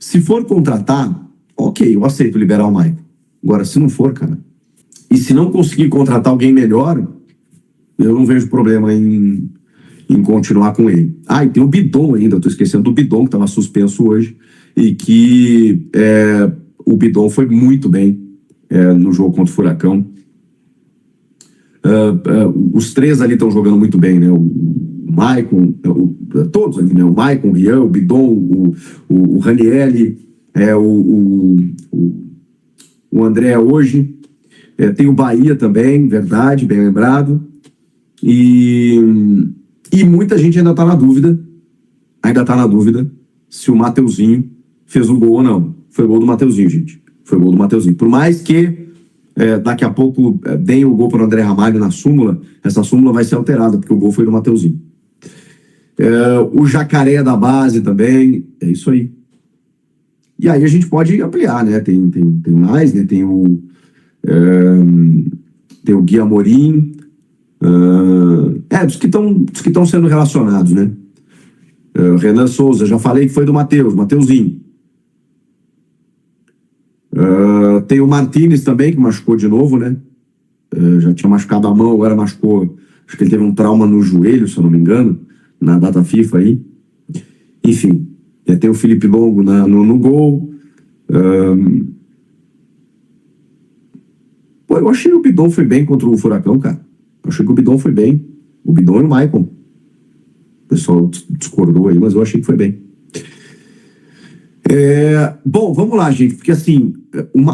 Se for contratar, ok, eu aceito liberar o Maicon. Agora, se não for, cara, e se não conseguir contratar alguém melhor, eu não vejo problema em continuar com ele. E tem o Bidon ainda, eu tô esquecendo do Bidon, que estava suspenso hoje, e que o Bidon foi muito bem no jogo contra o Furacão. Os três ali estão jogando muito bem, né? O Maicon, todos ali, né? O Maicon, o Rian, o Bidon, o Ranieri, o André hoje. Tem o Bahia também, verdade, bem lembrado. E muita gente ainda está na dúvida, se o Mateuzinho fez o gol ou não. Foi gol do Mateuzinho, gente. Foi gol do Mateuzinho. Por mais que daqui a pouco deem o gol para o André Ramalho na súmula, essa súmula vai ser alterada, porque o gol foi do Mateuzinho. O Jacaré da base também, é isso aí. E aí a gente pode ampliar, né? Tem mais, né? Tem o Gui Amorim, dos que estão sendo relacionados, né? Renan Souza, já falei que foi do Mateuzinho. Tem o Martínez também, que machucou de novo, né? Já tinha machucado a mão, agora machucou. Acho que ele teve um trauma no joelho, se eu não me engano, na data FIFA aí. Enfim, tem o Felipe Longo no gol. Eu achei que o Bidon foi bem contra o Furacão, cara. Eu achei que o Bidon foi bem. O Bidon e o Maicon. O pessoal discordou aí, mas eu achei que foi bem. Bom, vamos lá, gente, porque assim,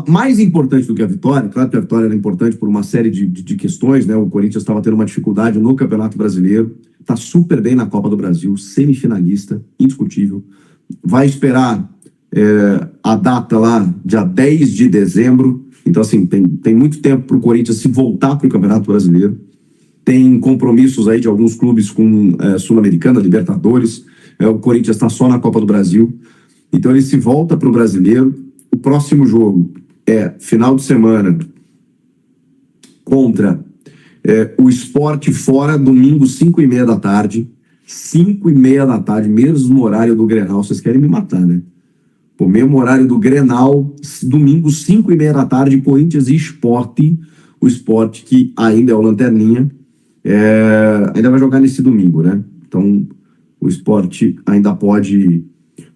mais importante do que a vitória, claro que a vitória era importante por uma série de questões, né? O Corinthians estava tendo uma dificuldade no Campeonato Brasileiro, está super bem na Copa do Brasil, semifinalista, indiscutível. Vai esperar a data lá, dia 10 de dezembro. Então, assim, tem muito tempo para o Corinthians se voltar para o Campeonato Brasileiro. Tem compromissos aí de alguns clubes com Sul-Americana, Libertadores. O Corinthians está só na Copa do Brasil. Então ele se volta para o Brasileiro. O próximo jogo é final de semana contra o Sport fora, domingo, 5h30 da tarde. 5h30 da tarde, mesmo horário do Grenal. Vocês querem me matar, né? O mesmo horário do Grenal, domingo, 5h30 da tarde, Corinthians e Sport. O Sport, que ainda é o lanterninha, ainda vai jogar nesse domingo, né? Então o Sport ainda pode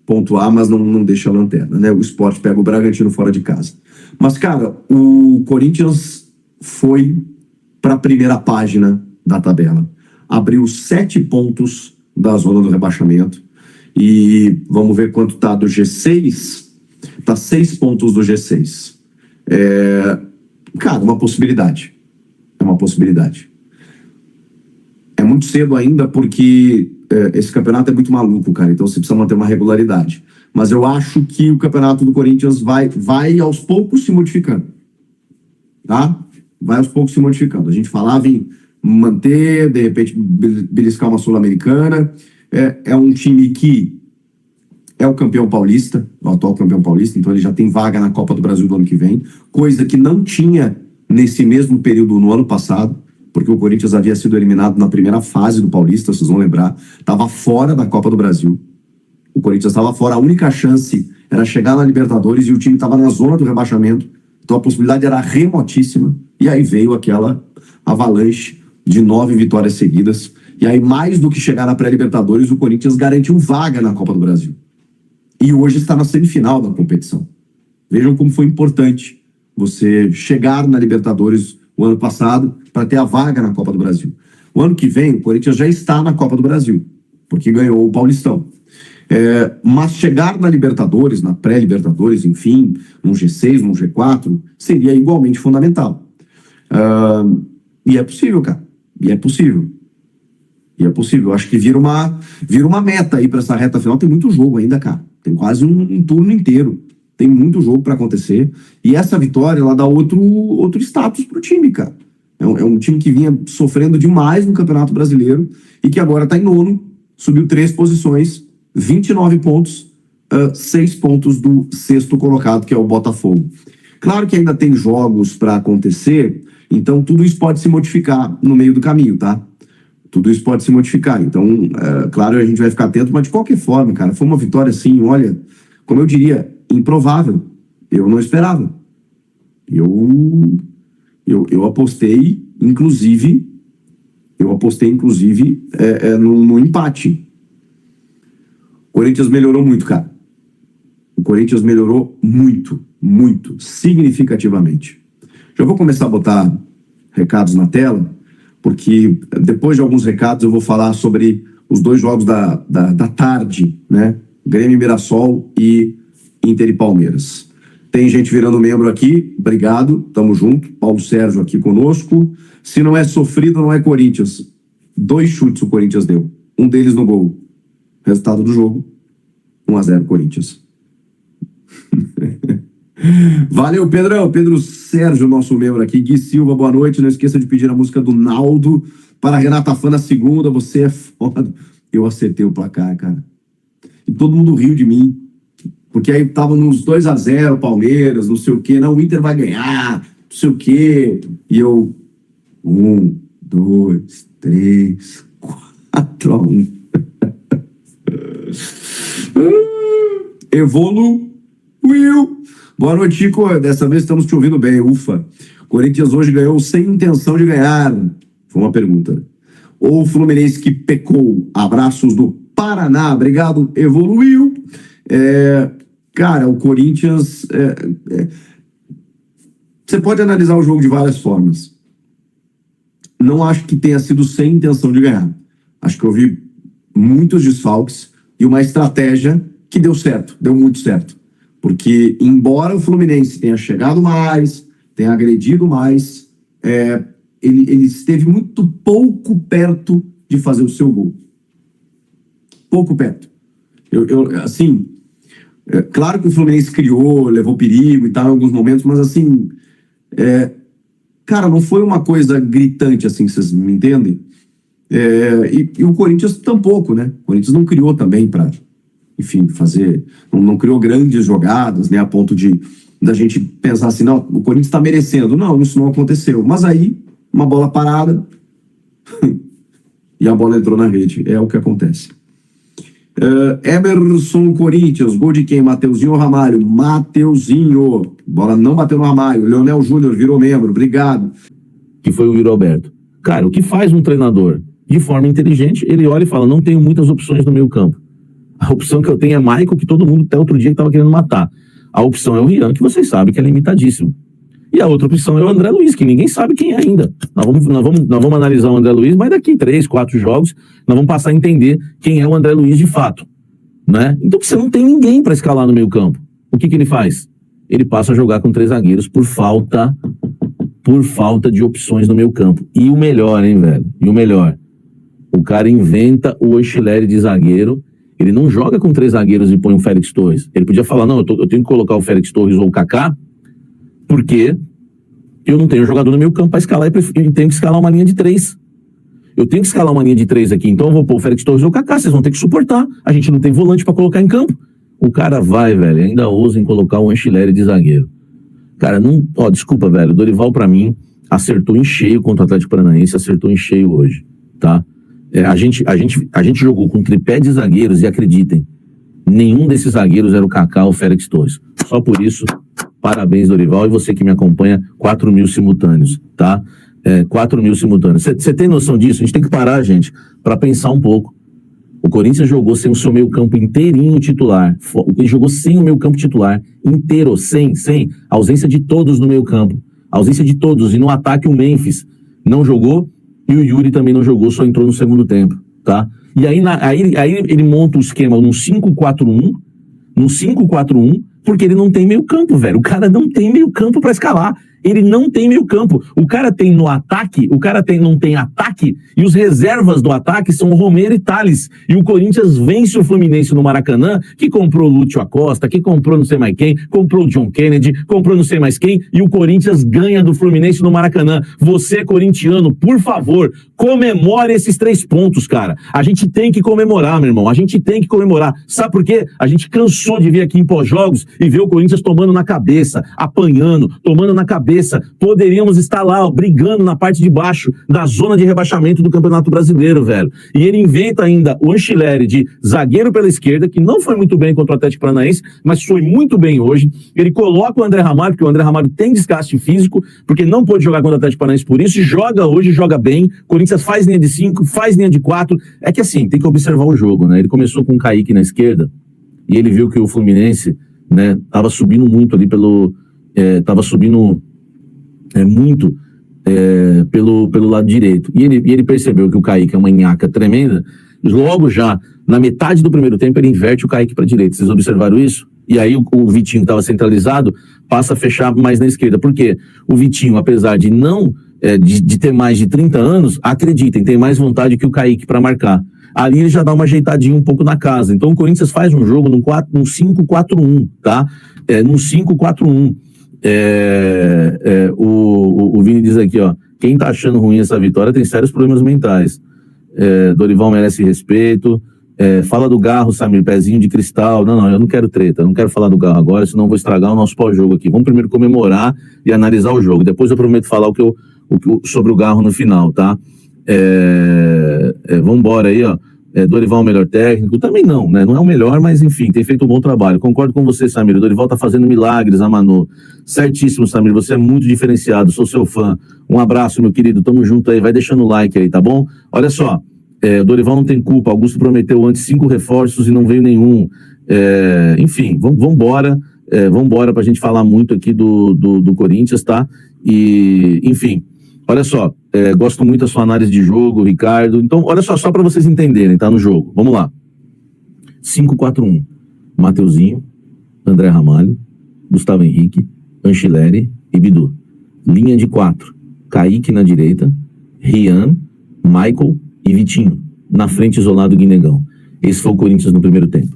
pontuar, mas não deixa a lanterna, né? O Sport pega o Bragantino fora de casa. Mas, cara, o Corinthians foi para a primeira página da tabela. Abriu 7 pontos da zona do rebaixamento. E vamos ver quanto tá do G6. Tá 6 pontos do G6. Cara, uma possibilidade. É uma possibilidade. É muito cedo ainda porque esse campeonato é muito maluco, cara. Então você precisa manter uma regularidade. Mas eu acho que o campeonato do Corinthians vai aos poucos se modificando. Tá? Vai aos poucos se modificando. A gente falava em manter, de repente, beliscar uma Sul-Americana. É um time que é o campeão paulista, o atual campeão paulista, então ele já tem vaga na Copa do Brasil do ano que vem, coisa que não tinha nesse mesmo período no ano passado, porque o Corinthians havia sido eliminado na primeira fase do Paulista, vocês vão lembrar, estava fora da Copa do Brasil. O Corinthians estava fora, a única chance era chegar na Libertadores e o time estava na zona do rebaixamento, então a possibilidade era remotíssima, e aí veio aquela avalanche de 9 vitórias seguidas. E aí, mais do que chegar na pré-Libertadores, o Corinthians garantiu vaga na Copa do Brasil. E hoje está na semifinal da competição. Vejam como foi importante você chegar na Libertadores o ano passado para ter a vaga na Copa do Brasil. O ano que vem, o Corinthians já está na Copa do Brasil, porque ganhou o Paulistão. Mas chegar na Libertadores, na pré-Libertadores, enfim, num G6, num G4, seria igualmente fundamental. E é possível, cara. E é possível. Eu acho que vira uma meta aí para essa reta final. Tem muito jogo ainda, cara. Tem quase um turno inteiro. Tem muito jogo para acontecer. E essa vitória, ela dá outro status pro time, cara. É um time que vinha sofrendo demais no Campeonato Brasileiro e que agora tá em nono, subiu 3 posições, 29 pontos, 6 pontos do 6º colocado, que é o Botafogo. Claro que ainda tem jogos para acontecer, então tudo isso pode se modificar no meio do caminho, tá? Tudo isso pode se modificar. Então, claro, a gente vai ficar atento, mas de qualquer forma, cara, foi uma vitória assim, olha, como eu diria, improvável. Eu não esperava. Eu apostei, inclusive, no empate. O Corinthians melhorou muito, cara. O Corinthians melhorou muito, muito, significativamente. Já vou começar a botar recados na tela, porque depois de alguns recados eu vou falar sobre os dois jogos da tarde, né? Grêmio e Mirassol e Inter e Palmeiras. Tem gente virando membro aqui, obrigado, tamo junto. Paulo Sérgio aqui conosco. Se não é sofrido, não é Corinthians. 2 chutes o Corinthians deu, um deles no gol. Resultado do jogo, 1-0 Corinthians. Valeu, Pedrão. Pedro Sérgio, nosso membro aqui. Gui Silva, boa noite. Não esqueça de pedir a música do Naldo para a Renata Fã na segunda. Você é foda. Eu acertei o placar, cara. E todo mundo riu de mim. Porque aí tava nos 2-0, Palmeiras, não sei o quê. Não, o Inter vai ganhar, não sei o quê. E eu... 1, 2, 3, 4-1. Evoluiu. Boa noite, Chico. Dessa vez estamos te ouvindo bem, ufa. Corinthians hoje ganhou sem intenção de ganhar. Foi uma pergunta. Ou o Fluminense que pecou? Abraços do Paraná. Obrigado, evoluiu. Cara, o Corinthians... Você pode analisar o jogo de várias formas. Não acho que tenha sido sem intenção de ganhar. Acho que houve muitos desfalques e uma estratégia que deu certo, deu muito certo. Porque, embora o Fluminense tenha chegado mais, tenha agredido mais, ele esteve muito pouco perto de fazer o seu gol. Pouco perto. Assim, claro que o Fluminense criou, levou perigo e tal em alguns momentos, mas assim, cara, não foi uma coisa gritante assim, vocês me entendem? E o Corinthians tampouco, né? O Corinthians não criou também para, enfim, fazer, não criou grandes jogadas, né, a ponto da gente pensar assim, não, o Corinthians está merecendo. Não, isso não aconteceu. Mas aí, uma bola parada e a bola entrou na rede. É o que acontece. Emerson Corinthians, gol de quem? Mateuzinho ou Ramalho? Mateuzinho. Bola não bateu no Ramalho. Leonel Júnior virou membro. Obrigado. Que foi o Yuri Alberto. Cara, o que faz um treinador de forma inteligente? Ele olha e fala, não tenho muitas opções no meio campo. A opção que eu tenho é Michael, que todo mundo até outro dia estava querendo matar. A opção é o Rian, que vocês sabem que é limitadíssimo. E a outra opção é o André Luiz, que ninguém sabe quem é ainda. Nós vamos analisar o André Luiz, mas daqui 3, 4 jogos, nós vamos passar a entender quem é o André Luiz de fato. Né? Então você não tem ninguém para escalar no meio campo. O que ele faz? Ele passa a jogar com 3 zagueiros por falta de opções no meio campo. E o melhor, hein, velho? E o melhor. O cara inventa o Oxilere de zagueiro. Ele não joga com 3 zagueiros e põe o Félix Torres. Ele podia falar, não, eu tenho que colocar o Félix Torres ou o Kaká, porque eu não tenho jogador no meu campo para escalar e tenho que escalar uma linha de 3. Eu tenho que escalar uma linha de 3 aqui, então eu vou pôr o Félix Torres ou o Kaká, vocês vão ter que suportar. A gente não tem volante para colocar em campo. O cara vai, velho, ainda ousa em colocar o Anchilere de zagueiro. Cara, não... Ó, desculpa, velho, o Dorival pra mim acertou em cheio contra o Atlético Paranaense, acertou em cheio hoje, tá? A gente jogou com tripé de zagueiros e acreditem, nenhum desses zagueiros era o Kaká ou o Félix Torres. Só por isso, parabéns, Dorival, e você que me acompanha, 4.000 simultâneos, tá? 4.000 simultâneos. Você tem noção disso? A gente tem que parar, gente, para pensar um pouco. O Corinthians jogou sem o seu meio campo inteirinho titular. Ele jogou sem o meio campo titular inteiro, sem ausência de todos no meio campo. Ausência de todos. E no ataque o Memphis não jogou e o Yuri também não jogou, só entrou no segundo tempo, tá? E aí ele monta o esquema num 5-4-1, porque ele não tem meio campo, velho. O cara não tem meio campo para escalar. Ele não tem meio campo. O cara tem no ataque, não tem ataque, e os reservas do ataque são o Romero e Tales. E o Corinthians vence o Fluminense no Maracanã, que comprou o Lúcio Acosta, que comprou não sei mais quem, comprou o John Kennedy, comprou não sei mais quem, e o Corinthians ganha do Fluminense no Maracanã. Você, corintiano, por favor, comemore esses 3 pontos, cara. A gente tem que comemorar, meu irmão. A gente tem que comemorar. Sabe por quê? A gente cansou de vir aqui em pós-jogos e ver o Corinthians tomando na cabeça, apanhando, tomando na cabeça. cabeça, poderíamos estar lá, ó, brigando na parte de baixo da zona de rebaixamento do Campeonato Brasileiro, velho. E ele inventa ainda o Anchileri de zagueiro pela esquerda, que não foi muito bem contra o Atlético Paranaense, mas foi muito bem hoje. Ele coloca o André Ramalho, porque o André Ramalho tem desgaste físico, porque não pôde jogar contra o Atlético Paranaense por isso, e joga hoje, joga bem. Corinthians faz linha de 5, faz linha de 4. É que assim, tem que observar o jogo, né? Ele começou com o Kaique na esquerda, e ele viu que o Fluminense, né, tava subindo muito ali pelo lado direito. E ele percebeu que o Kaique é uma nhaca tremenda. Logo já, na metade do primeiro tempo, ele inverte o Kaique para a direita. Vocês observaram isso? E aí o Vitinho estava centralizado, passa a fechar mais na esquerda. Por quê? O Vitinho, apesar de não de ter mais de 30 anos, acreditem, tem mais vontade que o Kaique para marcar. Ali ele já dá uma ajeitadinha um pouco na casa. Então o Corinthians faz um jogo num 5-4-1, tá? Num 5-4-1. O Vini diz aqui, ó, quem tá achando ruim essa vitória tem sérios problemas mentais. Dorival merece respeito. Fala do Garro, Samir, pezinho de cristal. Não, eu não quero treta, eu não quero falar do Garro agora, senão eu vou estragar o nosso pós-jogo aqui. Vamos primeiro comemorar e analisar o jogo. Depois eu prometo falar sobre o Garro no final, tá? Vamos embora aí, ó. Dorival é o melhor técnico? Também não, né? Não é o melhor, mas enfim, tem feito um bom trabalho. Concordo com você, Samir. O Dorival tá fazendo milagres, a Manu. Certíssimo, Samir. Você é muito diferenciado, sou seu fã. Um abraço, meu querido. Tamo junto aí. Vai deixando o like aí, tá bom? Olha só, o Dorival não tem culpa. Augusto prometeu antes 5 reforços e não veio nenhum. Enfim, vamos embora. Vamos embora pra gente falar muito aqui do Corinthians, tá? E, enfim, olha só. Gosto muito da sua análise de jogo, Ricardo. Então, olha só para vocês entenderem, tá? No jogo. Vamos lá. 5-4-1. Mateuzinho, André Ramalho, Gustavo Henrique, Anchileri e Bidu. Linha de 4. Kaique na direita, Rian, Michael e Vitinho. Na frente, isolado, Guinegão. Esse foi o Corinthians no primeiro tempo.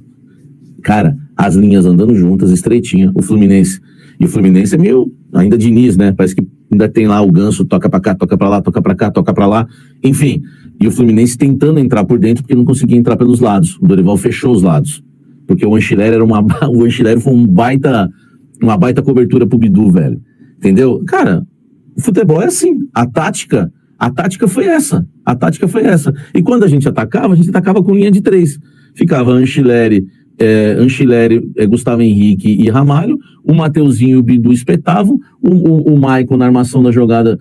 Cara, as linhas andando juntas, estreitinha. O Fluminense é meio ainda Diniz, né? Parece que ainda tem lá o Ganso, toca pra cá, toca pra lá, toca pra cá, toca pra lá. Enfim, e o Fluminense tentando entrar por dentro porque não conseguia entrar pelos lados. O Dorival fechou os lados. Porque o Anchileri foi uma baita cobertura pro Bidu, velho. Entendeu? Cara, o futebol é assim. A tática foi essa. E quando a gente atacava com linha de 3. Ficava Anchileri, Gustavo Henrique e Ramalho, o Mateuzinho e o Bidu espetavam, o Maicon na armação da jogada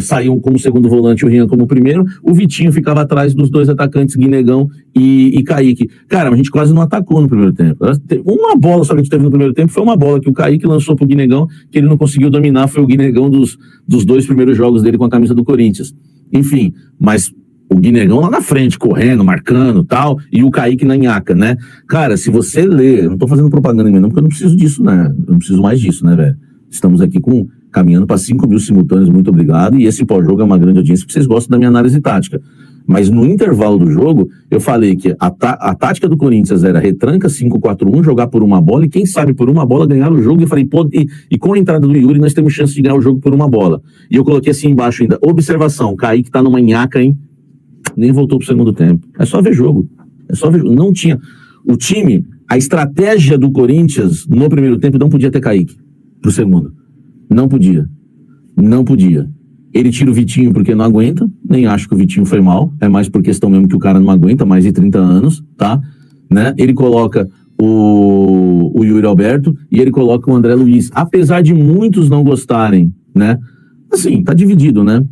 saiu como segundo volante, o Rian como primeiro, o Vitinho ficava atrás dos 2 atacantes, Guinegão e Kaique. Cara, a gente quase não atacou no primeiro tempo. Uma bola só que a gente teve no primeiro tempo, foi uma bola que o Kaique lançou pro Guinegão, que ele não conseguiu dominar, foi o Guinegão dos 2 primeiros jogos dele com a camisa do Corinthians. Enfim, mas o Guinegão lá na frente, correndo, marcando e tal, e o Kaique na nhaca, né? Cara, se você ler, eu não tô fazendo propaganda em mim não, porque eu não preciso disso, né? Eu não preciso mais disso, né, velho? Estamos aqui caminhando para 5 mil simultâneos, muito obrigado, e esse pós-jogo é uma grande audiência, porque vocês gostam da minha análise tática. Mas no intervalo do jogo, eu falei que a tática do Corinthians era retranca 5-4-1, jogar por uma bola, e quem sabe por uma bola ganhar o jogo, e eu falei, e com a entrada do Yuri, nós temos chance de ganhar o jogo por uma bola. E eu coloquei assim embaixo ainda, observação, o Kaique tá numa nhaca, hein? Nem voltou pro segundo tempo. É só ver jogo. Não tinha. O time, a estratégia do Corinthians no primeiro tempo não podia ter Kaique pro segundo. Não podia. Ele tira o Vitinho porque não aguenta. Nem acho que o Vitinho foi mal. É mais por questão mesmo que o cara não aguenta, mais de 30 anos, tá? Né? Ele coloca o Yuri Alberto e ele coloca o André Luiz. Apesar de muitos não gostarem, né? Assim, tá dividido, né?